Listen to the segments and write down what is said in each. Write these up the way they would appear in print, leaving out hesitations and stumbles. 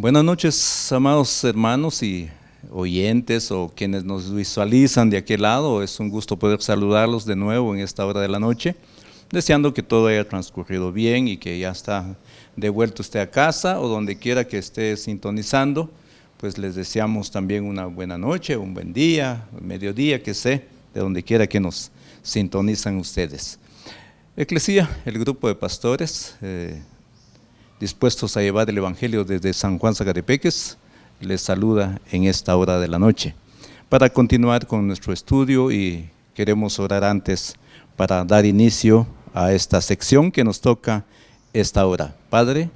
Buenas noches, amados hermanos y oyentes o quienes nos visualizan de aquel lado. Es un gusto poder saludarlos de nuevo en esta hora de la noche, deseando que todo haya transcurrido bien y que ya está de vuelta usted a casa o donde quiera que esté sintonizando. Pues les deseamos también una buena noche, un buen día, mediodía, que sé, de donde quiera que nos sintonizan ustedes. Eclesia, el grupo de pastores dispuestos a llevar el Evangelio desde San Juan Zacatepeques, les saluda en esta hora de la noche. Para continuar con nuestro estudio, y queremos orar antes para dar inicio a esta sección que nos toca esta hora. Padre,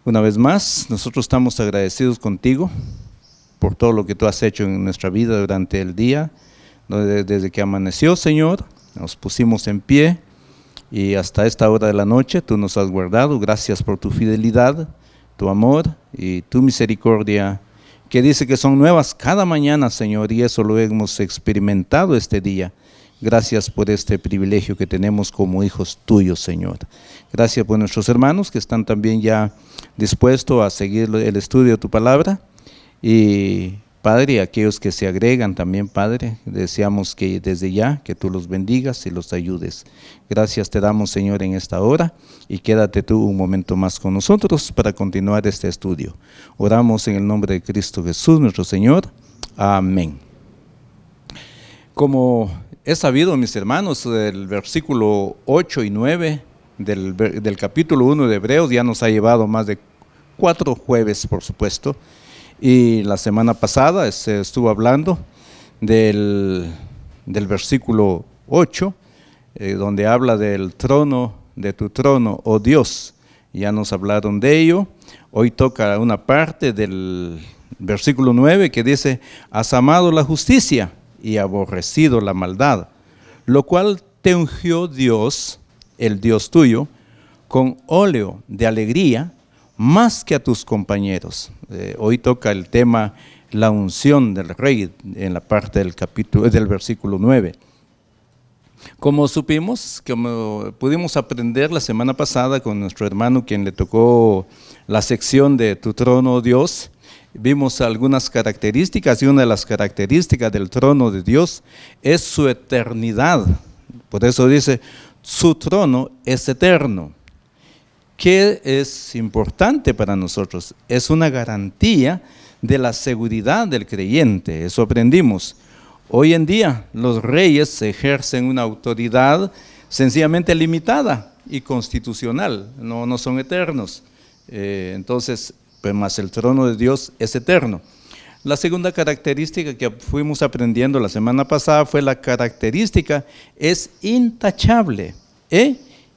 una vez más, nosotros estamos agradecidos contigo por todo lo que tú has hecho en nuestra vida durante el día, desde que amaneció, Señor, nos pusimos en pie, y hasta esta hora de la noche tú nos has guardado. Gracias por tu fidelidad, tu amor y tu misericordia, que dice que son nuevas cada mañana, Señor, y eso lo hemos experimentado este día. Gracias por este privilegio que tenemos como hijos tuyos, Señor. Gracias por nuestros hermanos que están también ya dispuestos a seguir el estudio de tu palabra. Y Padre, aquellos que se agregan también, Padre, deseamos que desde ya, que tú los bendigas y los ayudes. Gracias te damos, Señor, en esta hora, y quédate tú un momento más con nosotros para continuar este estudio. Oramos en el nombre de Cristo Jesús, nuestro Señor. Amén. Como he sabido, mis hermanos, el versículo 8 y 9 del capítulo 1 de Hebreos ya nos ha llevado más de 4 jueves, por supuesto. Y la semana pasada se estuvo hablando del versículo 8, donde habla del trono, de tu trono, oh Dios. Ya nos hablaron de ello. Hoy toca una parte del versículo 9 que dice: has amado la justicia y aborrecido la maldad, lo cual te ungió Dios, el Dios tuyo, con óleo de alegría, más que a tus compañeros. Hoy toca el tema la unción del rey en la parte del versículo 9. Como supimos, como pudimos aprender la semana pasada con nuestro hermano quien le tocó la sección de tu trono, oh Dios, vimos algunas características, y una de las características del trono de Dios es su eternidad. Por eso dice, su trono es eterno. ¿Qué es importante para nosotros? Es una garantía de la seguridad del creyente. Eso aprendimos. Hoy en día los reyes ejercen una autoridad sencillamente limitada y constitucional, no son eternos. Entonces, pues más el trono de Dios es eterno. La segunda característica que fuimos aprendiendo la semana pasada fue la característica es intachable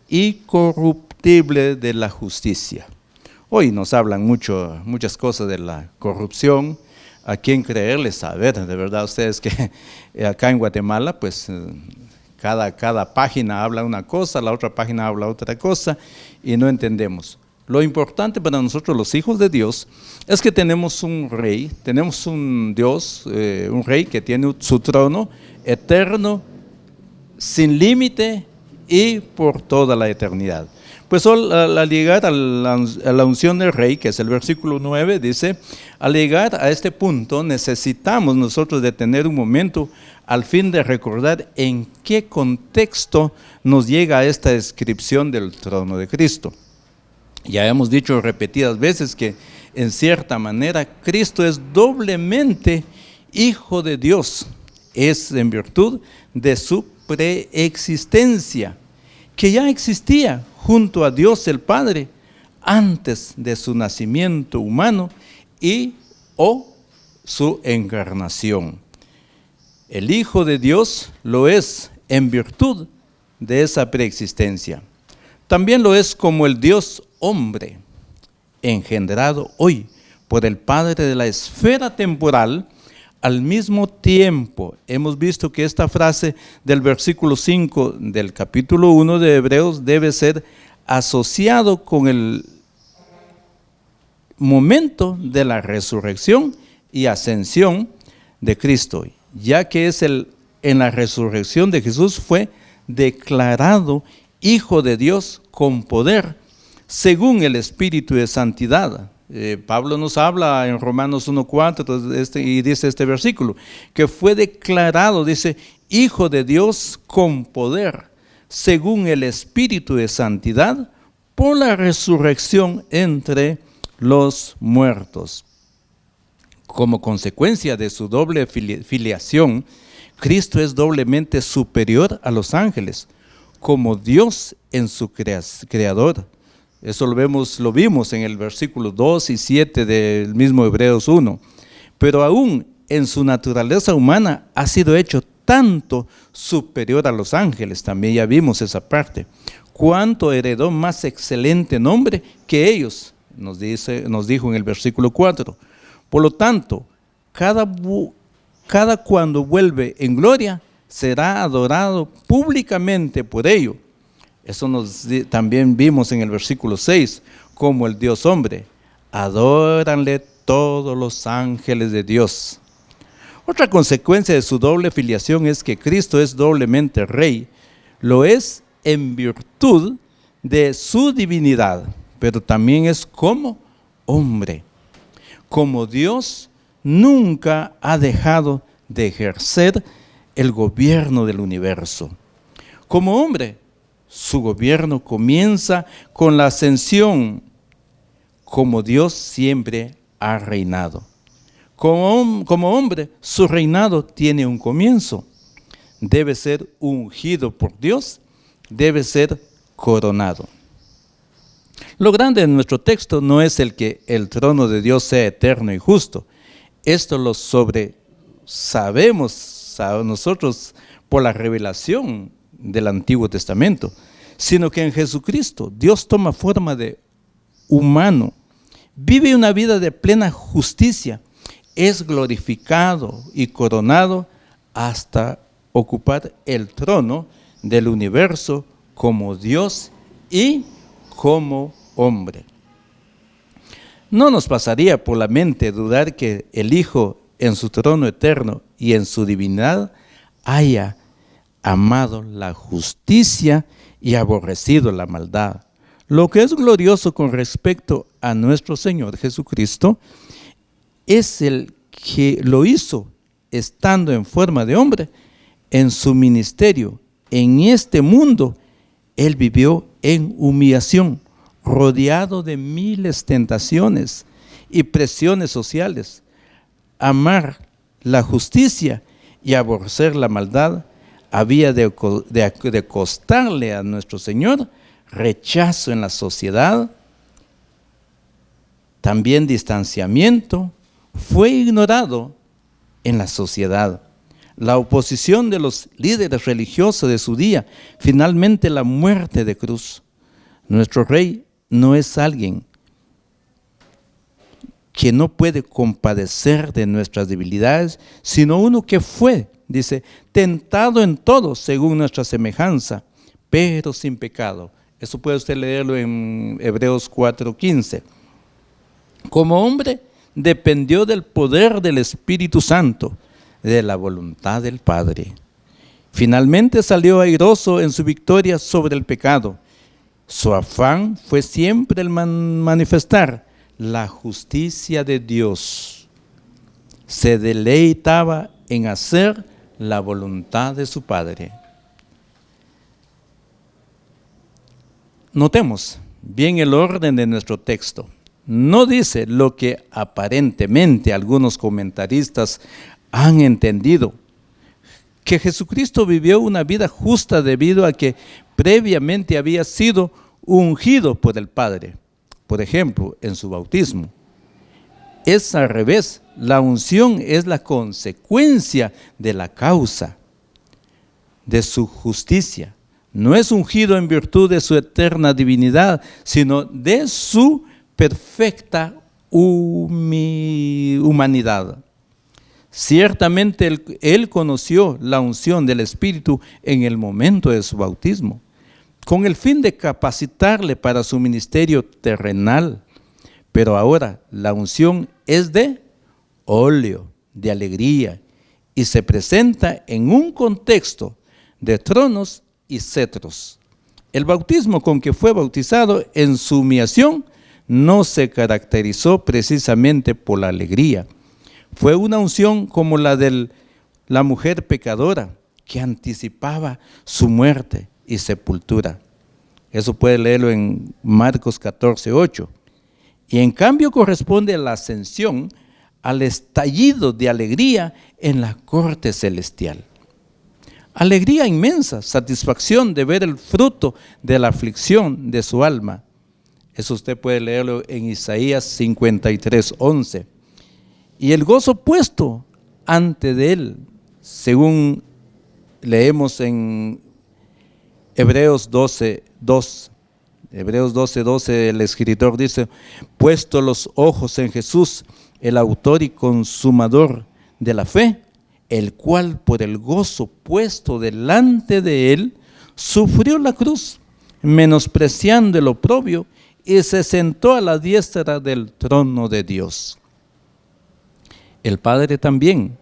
y corruptible de la justicia. Hoy nos hablan muchas cosas de la corrupción. ¿A quién creerles? A ver, de verdad ustedes que acá en Guatemala, pues cada página habla una cosa, la otra página habla otra cosa y no entendemos. Lo importante para nosotros los hijos de Dios es que tenemos un rey, tenemos un Dios, un rey que tiene su trono eterno, sin límite y por toda la eternidad. Pues al llegar a la unción del rey, que es el versículo 9, dice, al llegar a este punto necesitamos nosotros de tener un momento al fin de recordar en qué contexto nos llega esta descripción del trono de Cristo. Ya hemos dicho repetidas veces que en cierta manera Cristo es doblemente Hijo de Dios, es en virtud de su preexistencia, que ya existía junto a Dios el Padre antes de su nacimiento humano o su encarnación. El Hijo de Dios lo es en virtud de esa preexistencia. También lo es como el Dios hombre, engendrado hoy por el Padre de la esfera temporal. Al mismo tiempo, hemos visto que esta frase del versículo 5 del capítulo 1 de Hebreos debe ser asociado con el momento de la resurrección y ascensión de Cristo, ya que en la resurrección de Jesús fue declarado Hijo de Dios con poder, según el Espíritu de Santidad, Pablo nos habla en Romanos 1:4 y dice este versículo, que fue declarado, dice, Hijo de Dios con poder, según el Espíritu de Santidad, por la resurrección entre los muertos. Como consecuencia de su doble filiación, Cristo es doblemente superior a los ángeles, como Dios en su creador. Eso lo vimos en el versículo 2 y 7 del mismo Hebreos 1. Pero aún en su naturaleza humana ha sido hecho tanto superior a los ángeles, también ya vimos esa parte, cuanto heredó más excelente nombre que ellos, nos dijo en el versículo 4. Por lo tanto, cada cuando vuelve en gloria, será adorado públicamente por ello. Eso también vimos en el versículo 6, como el Dios hombre. Adóranle todos los ángeles de Dios. Otra consecuencia de su doble filiación es que Cristo es doblemente Rey. Lo es en virtud de su divinidad, pero también es como hombre. Como Dios nunca ha dejado de ejercer el gobierno del universo. Como hombre, su gobierno comienza con la ascensión. Como Dios siempre ha reinado. Como hombre, su reinado tiene un comienzo. Debe ser ungido por Dios, debe ser coronado. Lo grande de nuestro texto no es el que el trono de Dios sea eterno y justo. Esto lo sabemos nosotros por la revelación del Antiguo Testamento, sino que en Jesucristo Dios toma forma de humano, vive una vida de plena justicia, es glorificado y coronado hasta ocupar el trono del universo como Dios y como hombre. No nos pasaría por la mente dudar que el Hijo en su trono eterno y en su divinidad haya amado la justicia y aborrecido la maldad. Lo que es glorioso con respecto a nuestro Señor Jesucristo es el que lo hizo estando en forma de hombre en su ministerio. En este mundo, Él vivió en humillación, rodeado de miles tentaciones y presiones sociales. Amar la justicia y aborrecer la maldad había de costarle a nuestro Señor rechazo en la sociedad, también distanciamiento, fue ignorado en la sociedad. La oposición de los líderes religiosos de su día, finalmente la muerte de cruz. Nuestro Rey no es alguien que no puede compadecer de nuestras debilidades, sino uno que fue, dice, tentado en todo según nuestra semejanza, pero sin pecado. Eso puede usted leerlo en Hebreos 4:15. Como hombre, dependió del poder del Espíritu Santo, de la voluntad del Padre. Finalmente salió airoso en su victoria sobre el pecado. Su afán fue siempre el manifestar la justicia de Dios. Se deleitaba en hacer la voluntad de su Padre. Notemos bien el orden de nuestro texto. No dice lo que aparentemente algunos comentaristas han entendido, que Jesucristo vivió una vida justa debido a que previamente había sido ungido por el Padre, por ejemplo, en su bautismo. Es al revés, la unción es la consecuencia de la causa de su justicia. No es ungido en virtud de su eterna divinidad, sino de su perfecta humanidad. Ciertamente él conoció la unción del Espíritu en el momento de su bautismo, con el fin de capacitarle para su ministerio terrenal. Pero ahora la unción es de óleo, de alegría, y se presenta en un contexto de tronos y cetros. El bautismo con que fue bautizado en su humillación no se caracterizó precisamente por la alegría. Fue una unción como la de la mujer pecadora, que anticipaba su muerte y sepultura. Eso puede leerlo en Marcos 14:8. Y en cambio corresponde a la ascensión, al estallido de alegría en la corte celestial. Alegría inmensa, satisfacción de ver el fruto de la aflicción de su alma. Eso usted puede leerlo en Isaías 53:11. Y el gozo puesto ante de él, según leemos en Hebreos 12:2. Hebreos 12:12, el escritor dice: puesto los ojos en Jesús, el autor y consumador de la fe, el cual por el gozo puesto delante de él, sufrió la cruz, menospreciando el oprobio, y se sentó a la diestra del trono de Dios. El Padre también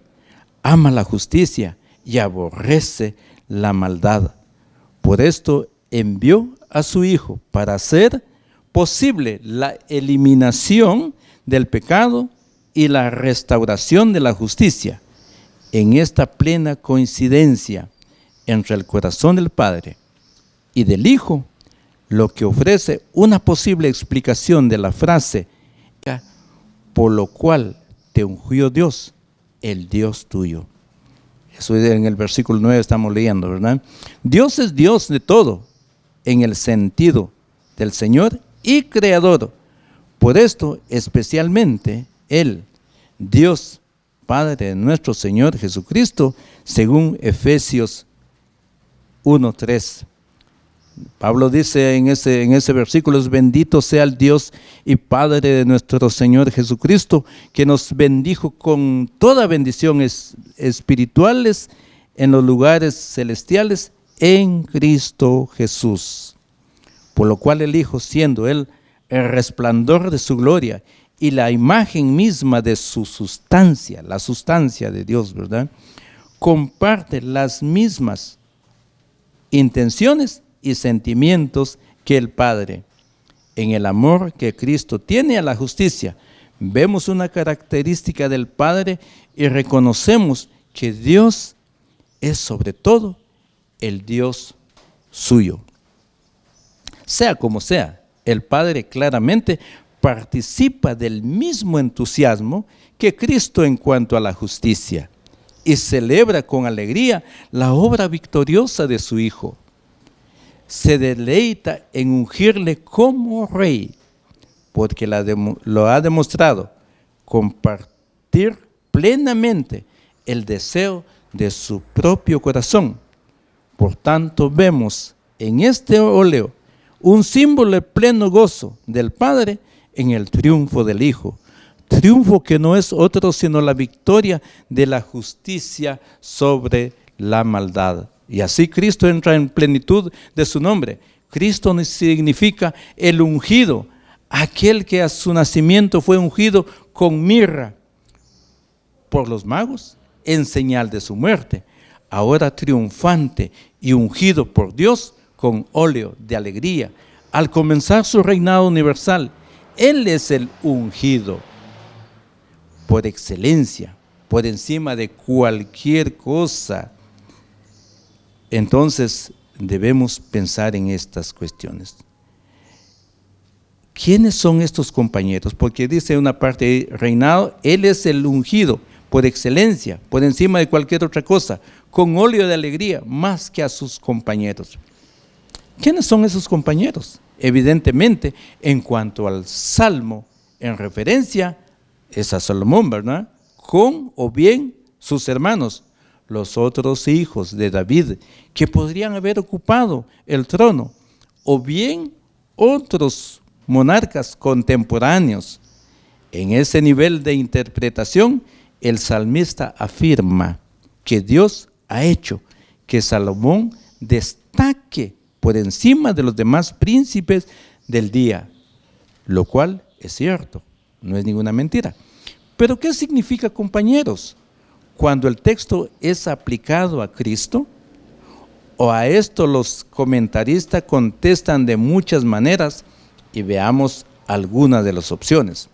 ama la justicia y aborrece la maldad. Por esto envió a su Hijo para hacer posible la eliminación del pecado y la restauración de la justicia. En esta plena coincidencia entre el corazón del Padre y del Hijo, lo que ofrece una posible explicación de la frase, por lo cual te ungió Dios, el Dios tuyo. Eso en el versículo 9 estamos leyendo, ¿verdad? Dios es Dios de todo, en el sentido del Señor y Creador. Por esto, especialmente, Él, Dios, Padre de nuestro Señor Jesucristo, según Efesios 1:3. Pablo dice en ese versículo: bendito sea el Dios y Padre de nuestro Señor Jesucristo, que nos bendijo con toda bendición espirituales en los lugares celestiales en Cristo Jesús. Por lo cual el Hijo, siendo Él el resplandor de su gloria y la imagen misma de su sustancia, la sustancia de Dios, ¿verdad?, comparte las mismas intenciones y sentimientos que el Padre. En el amor que Cristo tiene a la justicia, vemos una característica del Padre y reconocemos que Dios es sobre todo el Dios suyo. Sea como sea, el Padre claramente participa del mismo entusiasmo que Cristo en cuanto a la justicia y celebra con alegría la obra victoriosa de su Hijo. Se deleita en ungirle como rey, porque lo ha demostrado compartir plenamente el deseo de su propio corazón. Por tanto, vemos en este óleo un símbolo de pleno gozo del Padre en el triunfo del Hijo. Triunfo que no es otro sino la victoria de la justicia sobre la maldad. Y así Cristo entra en plenitud de su nombre. Cristo significa el ungido, aquel que a su nacimiento fue ungido con mirra por los magos en señal de su muerte. Ahora triunfante y ungido por Dios con óleo de alegría. Al comenzar su reinado universal, Él es el ungido por excelencia, por encima de cualquier cosa. Entonces debemos pensar en estas cuestiones. ¿Quiénes son estos compañeros? Porque dice una parte, reinado, Él es el ungido por excelencia, por encima de cualquier otra cosa, con óleo de alegría, más que a sus compañeros. ¿Quiénes son esos compañeros? Evidentemente, en cuanto al Salmo, en referencia, es a Salomón, ¿verdad? Con o bien sus hermanos, los otros hijos de David, que podrían haber ocupado el trono, o bien otros monarcas contemporáneos. En ese nivel de interpretación, el salmista afirma que Dios ha hecho que Salomón destaque por encima de los demás príncipes del día, lo cual es cierto, no es ninguna mentira. Pero ¿qué significa compañeros? Cuando el texto es aplicado a Cristo, o a esto los comentaristas contestan de muchas maneras, y veamos algunas de las opciones.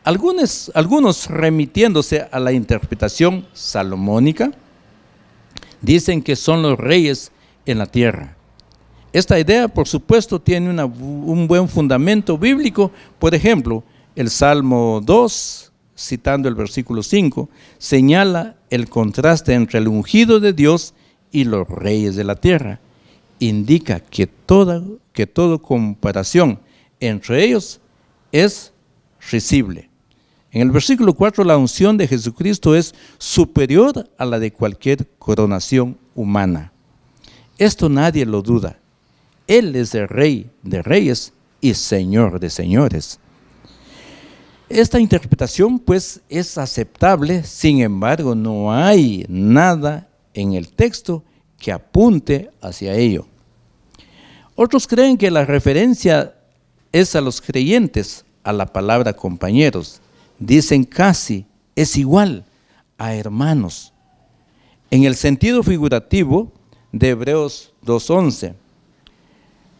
Algunos remitiéndose a la interpretación salomónica, dicen que son los reyes en la tierra. Esta idea, por supuesto, tiene un buen fundamento bíblico. Por ejemplo, el Salmo 2, citando el versículo 5, señala el contraste entre el ungido de Dios y los reyes de la tierra. Indica que toda comparación entre ellos es risible. En el versículo 4, la unción de Jesucristo es superior a la de cualquier coronación humana. Esto nadie lo duda. Él es el Rey de Reyes y Señor de Señores. Esta interpretación pues es aceptable, sin embargo no hay nada en el texto que apunte hacia ello. Otros creen que la referencia es a los creyentes, a la palabra compañeros. Dicen casi es igual a hermanos. En el sentido figurativo de Hebreos 2:11,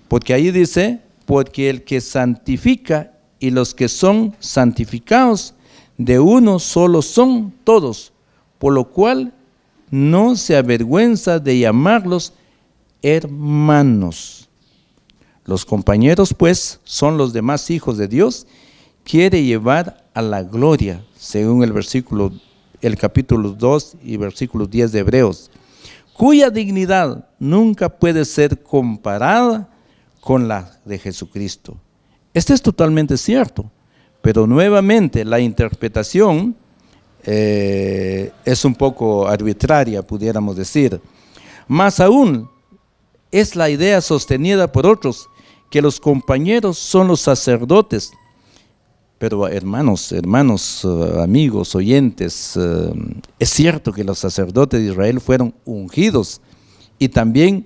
porque ahí dice, porque el que santifica y los que son santificados de uno solo son todos, por lo cual no se avergüenza de llamarlos hermanos. Los compañeros, pues, son los demás hijos de Dios, quiere llevar a la gloria, según el capítulo 2 y versículo 10 de Hebreos, cuya dignidad nunca puede ser comparada con la de Jesucristo. Esto es totalmente cierto, pero nuevamente la interpretación es un poco arbitraria, pudiéramos decir. Más aún, es la idea sostenida por otros, que los compañeros son los sacerdotes. Pero hermanos, amigos, oyentes, es cierto que los sacerdotes de Israel fueron ungidos, y también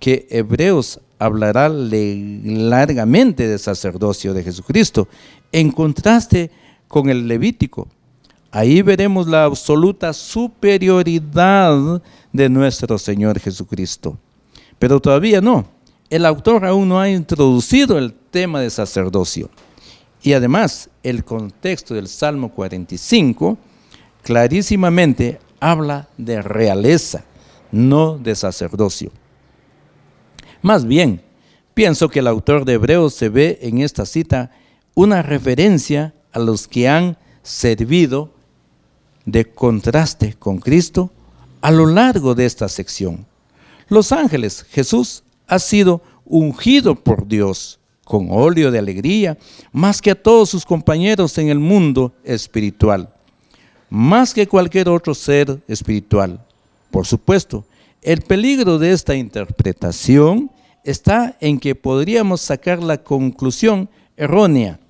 que Hebreos hablará largamente del sacerdocio de Jesucristo, en contraste con el Levítico. Ahí veremos la absoluta superioridad de nuestro Señor Jesucristo. Pero todavía no, el autor aún no ha introducido el tema de sacerdocio. Y además, el contexto del Salmo 45 clarísimamente habla de realeza, no de sacerdocio. Más bien, pienso que el autor de Hebreos se ve en esta cita una referencia a los que han servido de contraste con Cristo a lo largo de esta sección. Los ángeles, Jesús ha sido ungido por Dios con óleo de alegría, más que a todos sus compañeros en el mundo espiritual, más que cualquier otro ser espiritual. Por supuesto, el peligro de esta interpretación está en que podríamos sacar la conclusión errónea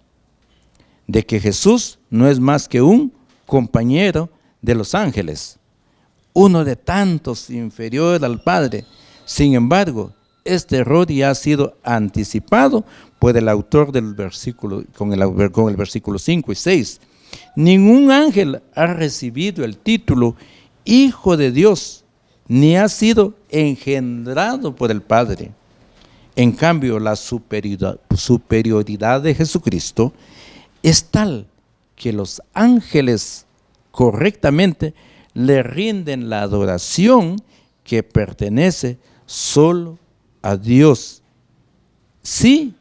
de que Jesús no es más que un compañero de los ángeles, uno de tantos inferior al Padre. Sin embargo, este error ya ha sido anticipado por el autor del versículo, con el versículo 5 y 6. Ningún ángel ha recibido el título Hijo de Dios, ni ha sido engendrado por el Padre. En cambio, la superioridad de Jesucristo es tal que los ángeles correctamente le rinden la adoración que pertenece solo a Dios. Si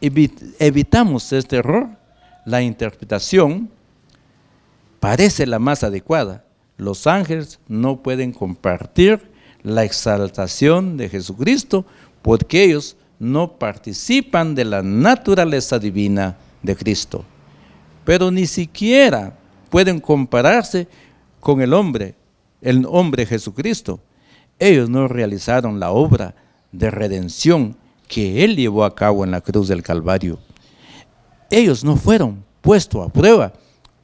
evitamos este error, la interpretación parece la más adecuada. Los ángeles no pueden compartir la exaltación de Jesucristo porque ellos no participan de la naturaleza divina de Cristo. Pero ni siquiera pueden compararse con el hombre Jesucristo. Ellos no realizaron la obra de redención que Él llevó a cabo en la cruz del Calvario. Ellos no fueron puestos a prueba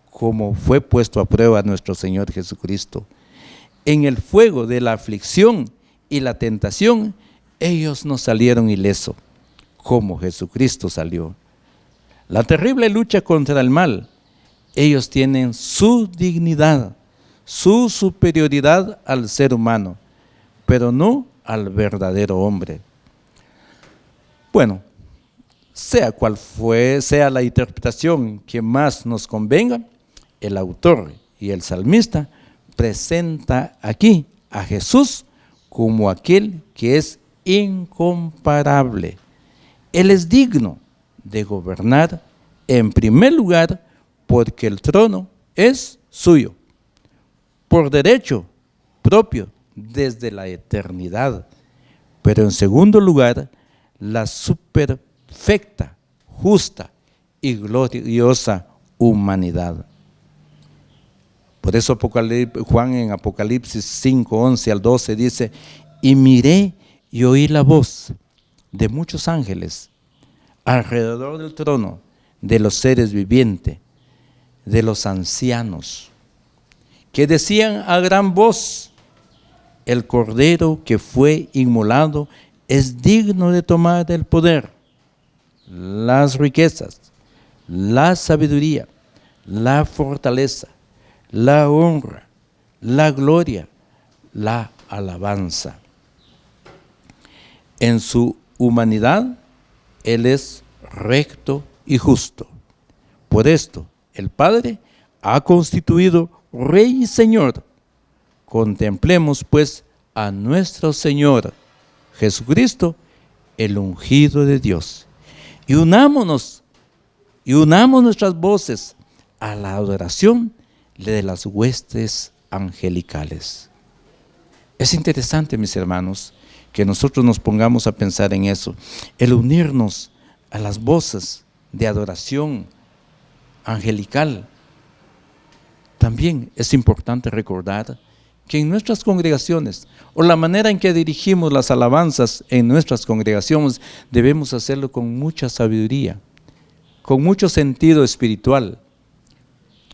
como fue puesto a prueba nuestro Señor Jesucristo. En el fuego de la aflicción y la tentación, ellos no salieron ilesos, como Jesucristo salió. La terrible lucha contra el mal, ellos tienen su dignidad, su superioridad al ser humano, pero no al verdadero hombre. Bueno, sea la interpretación que más nos convenga, el autor y el salmista presenta aquí a Jesús como aquel que es incomparable. Él es digno de gobernar en primer lugar porque el trono es suyo, por derecho propio desde la eternidad, pero en segundo lugar, la perfecta, justa y gloriosa humanidad. Por eso Juan en Apocalipsis 5, 11 al 12 dice: y miré y oí la voz de muchos ángeles alrededor del trono, de los seres vivientes, de los ancianos, que decían a gran voz: el Cordero que fue inmolado es digno de tomar el poder, las riquezas, la sabiduría, la fortaleza, la honra, la gloria, la alabanza. En su humanidad, Él es recto y justo. Por esto, el Padre ha constituido Rey y Señor. Contemplemos, pues, a nuestro Señor Jesucristo, el ungido de Dios. Y unamos nuestras voces a la adoración de las huestes angelicales. Es interesante, mis hermanos, que nosotros nos pongamos a pensar en eso. El unirnos a las voces de adoración angelical. También es importante recordar que en nuestras congregaciones, o la manera en que dirigimos las alabanzas en nuestras congregaciones, debemos hacerlo con mucha sabiduría, con mucho sentido espiritual,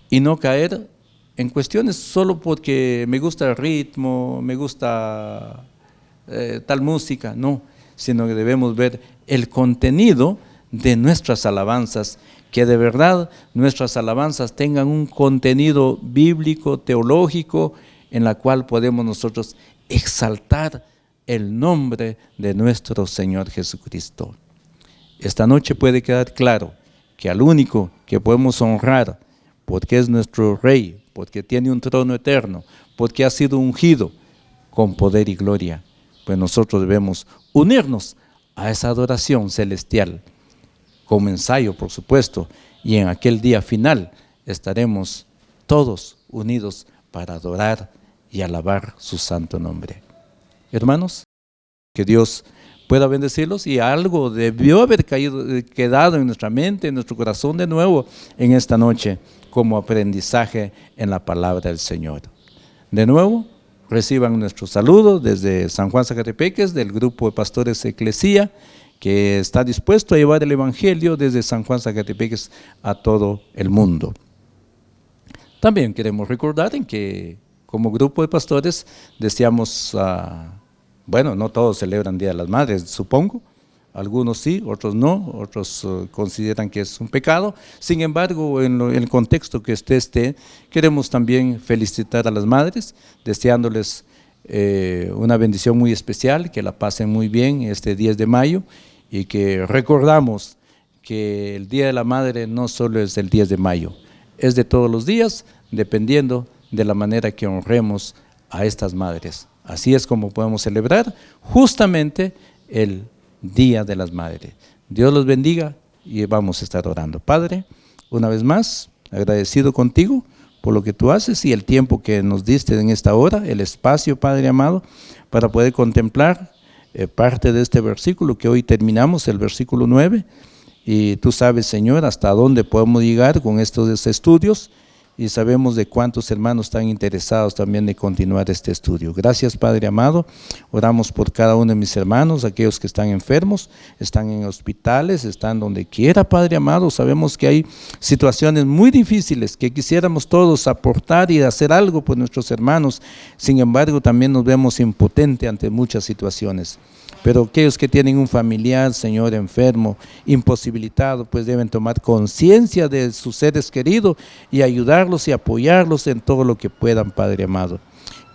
y no caer en cuestiones solo porque me gusta el ritmo, me gusta tal música, no, sino que debemos ver el contenido de nuestras alabanzas, que de verdad nuestras alabanzas tengan un contenido bíblico, teológico, en la cual podemos nosotros exaltar el nombre de nuestro Señor Jesucristo. Esta noche puede quedar claro que al único que podemos honrar, porque es nuestro Rey, porque tiene un trono eterno, porque ha sido ungido con poder y gloria, pues nosotros debemos unirnos a esa adoración celestial, como ensayo, por supuesto, y en aquel día final estaremos todos unidos para adorar y alabar su santo nombre. Hermanos, que Dios pueda bendecirlos, y algo debió haber quedado en nuestra mente, en nuestro corazón de nuevo en esta noche, como aprendizaje en la palabra del Señor. De nuevo, reciban nuestro saludo desde San Juan Zacatepeques, del grupo de pastores Eclesía, que está dispuesto a llevar el Evangelio desde San Juan Zacatepeques a todo el mundo. También queremos recordar en que como grupo de pastores deseamos, bueno, no todos celebran Día de las Madres, supongo, algunos sí, otros no, otros consideran que es un pecado. Sin embargo, en el contexto que usted esté, queremos también felicitar a las madres, deseándoles una bendición muy especial, que la pasen muy bien este 10 de mayo, y que recordamos que el Día de la Madre no solo es el 10 de mayo, es de todos los días, dependiendo de la manera que honremos a estas madres. Así es como podemos celebrar justamente el Día de las Madres. Dios los bendiga y vamos a estar orando. Padre, una vez más, agradecido contigo por lo que tú haces y el tiempo que nos diste en esta hora, el espacio, Padre amado, para poder contemplar parte de este versículo que hoy terminamos, el versículo 9, y tú sabes, Señor, hasta dónde podemos llegar con estos estudios, y sabemos de cuántos hermanos están interesados también de continuar este estudio. Gracias, Padre amado. Oramos por cada uno de mis hermanos, aquellos que están enfermos, están en hospitales, están donde quiera, Padre amado. Sabemos que hay situaciones muy difíciles que quisiéramos todos aportar y hacer algo por nuestros hermanos. Sin embargo, también nos vemos impotentes ante muchas situaciones. Pero aquellos que tienen un familiar, Señor, enfermo, imposibilitado, pues deben tomar conciencia de sus seres queridos y ayudarlos y apoyarlos en todo lo que puedan, Padre amado.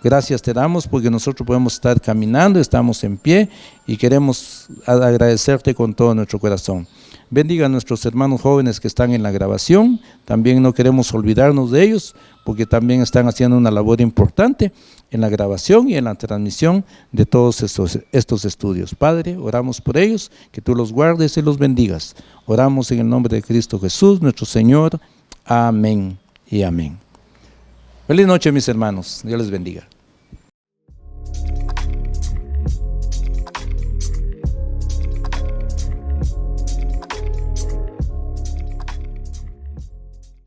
Gracias te damos porque nosotros podemos estar caminando, estamos en pie y queremos agradecerte con todo nuestro corazón. Bendiga a nuestros hermanos jóvenes que están en la grabación. También no queremos olvidarnos de ellos, porque también están haciendo una labor importante en la grabación y en la transmisión de todos estos estudios. Padre, oramos por ellos, que tú los guardes y los bendigas. Oramos en el nombre de Cristo Jesús, nuestro Señor. Amén y amén. Feliz noche, mis hermanos. Dios les bendiga.